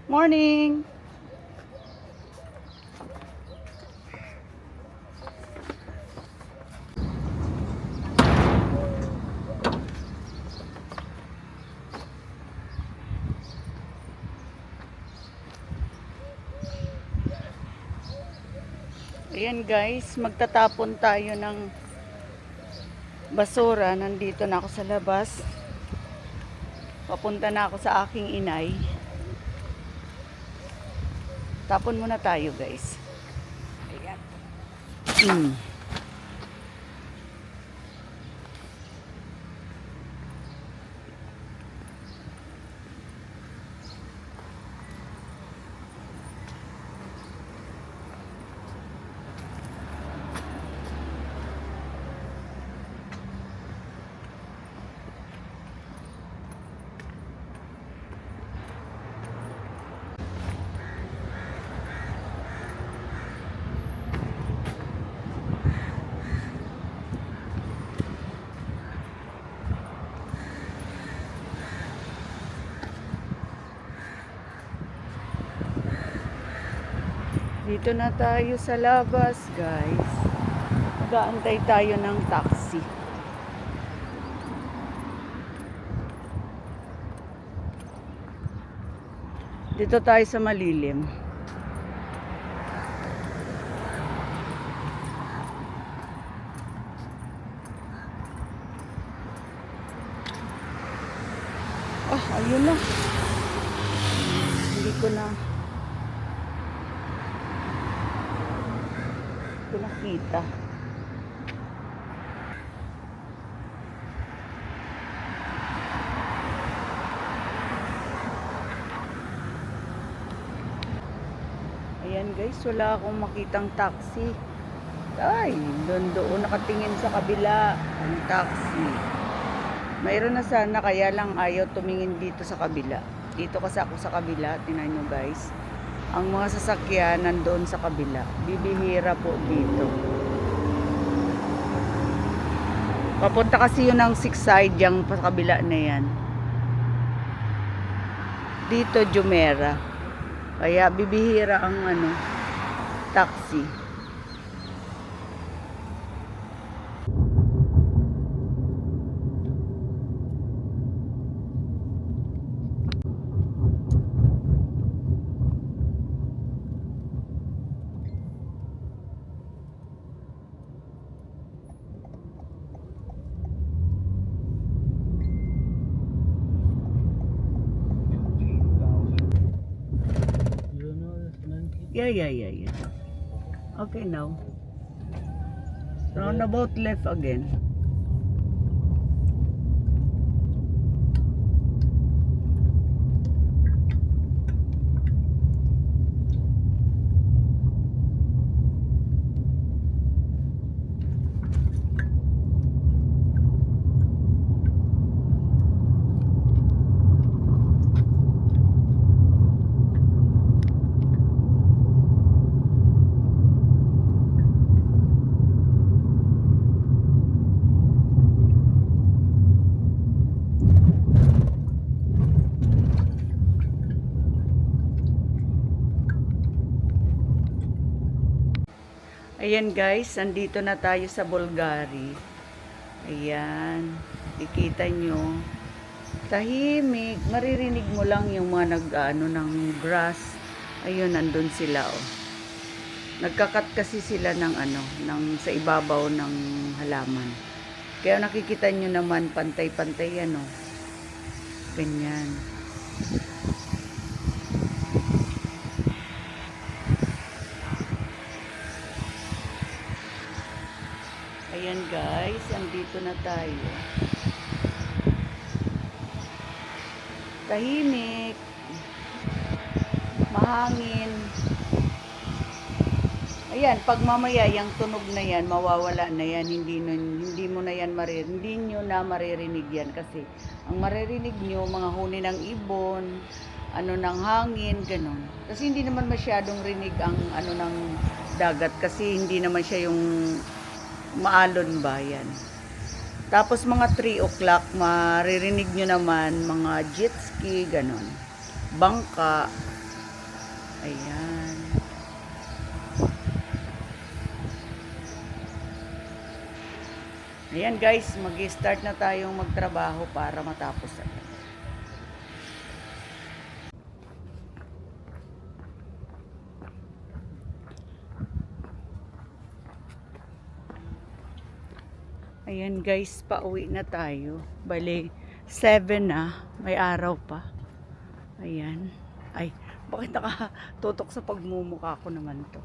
Morning! Ayan guys, magtatapon tayo ng basura. Nandito na ako sa labas. Papunta na ako sa aking inay. Tapon muna tayo guys. Ayan. Dito na tayo sa labas, guys. Mag-aantay tayo ng taxi. Dito tayo sa malilim. Ayun na. Hindi ko nakita. Ayan guys, wala akong makitang taxi. Ay, doon nakatingin sa kabila ang taxi. Mayroon na sana, kaya lang ayaw tumingin dito sa kabila. Dito kasi ako sa kabila, tingnan nyo guys. Ang mga sasakyan nandoon sa kabila. Bibihira po dito. Papunta kasi yun ng 6 side, yung sa kabila na yan. Dito Jumeirah. Kaya bibihira ang taxi. Yeah. Okay now. Roundabout left again. Ayan guys, andito na tayo sa Bulgari. Ayan, ikita nyo. Tahimik, maririnig mo lang yung mga ng grass. Ayun, andun sila oh. Nagkakat kasi sila ng sa ibabaw ng halaman. Kaya nakikita nyo naman pantay-pantay yan oh. Ganyan. Ayan guys, andito na tayo. Tahimik. Mahangin. Ayan, pag mamaya yung tunog na yan, mawawala na yan. Hindi mo na yan hindi nyo na maririnig yan kasi ang maririnig nyo, mga huni ng ibon, ng hangin, ganun. Kasi hindi naman masyadong rinig ang ng dagat kasi hindi naman siya yung maalon ba yan. Tapos mga 3 o'clock, maririnig nyo naman mga jet ski, ganon. Bangka. Ayan. Ayan guys, mag-start na tayong magtrabaho para matapos agad. Ayan guys, pauwi na tayo. Bale, 7 na. May araw pa. Ayan. Ay, bakit nakatutok sa pagmumukha ko naman to?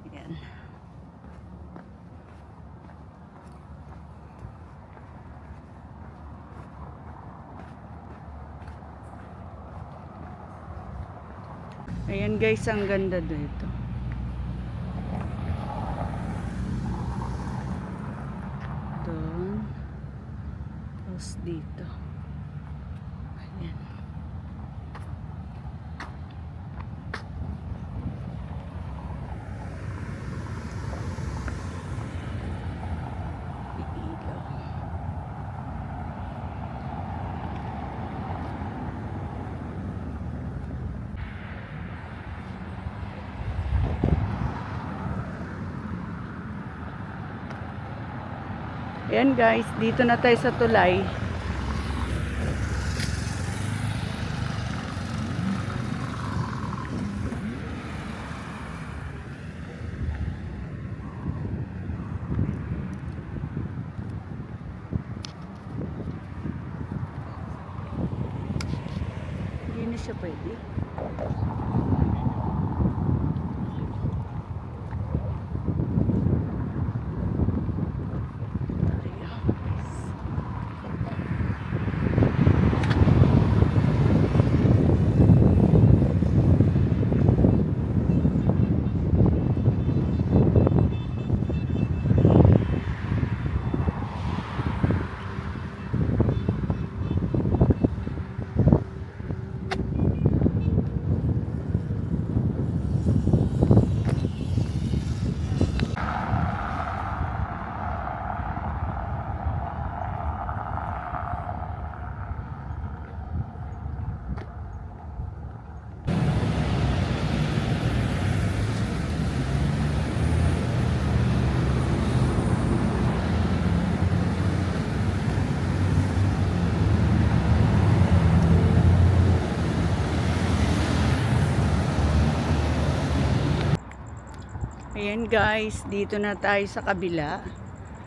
Ayan. Ayan guys, ang ganda dito. Doon. Tapos dito. Ayan. Ilaw. Ayan guys, dito na tayo sa tulay. Hindi na siya pwede. Ayan guys, dito na tayo sa kabila.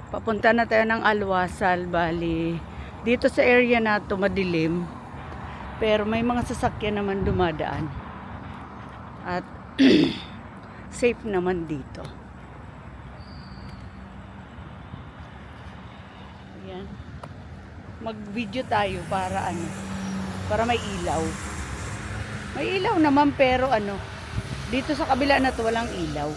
Papunta na tayo ng Alwasal, bali. Dito sa area na to madilim. Pero may mga sasakyan naman dumadaan. At safe naman dito. Ayan. Mag-video tayo para ano, para may ilaw. May ilaw naman pero ano, dito sa kabila na to walang ilaw.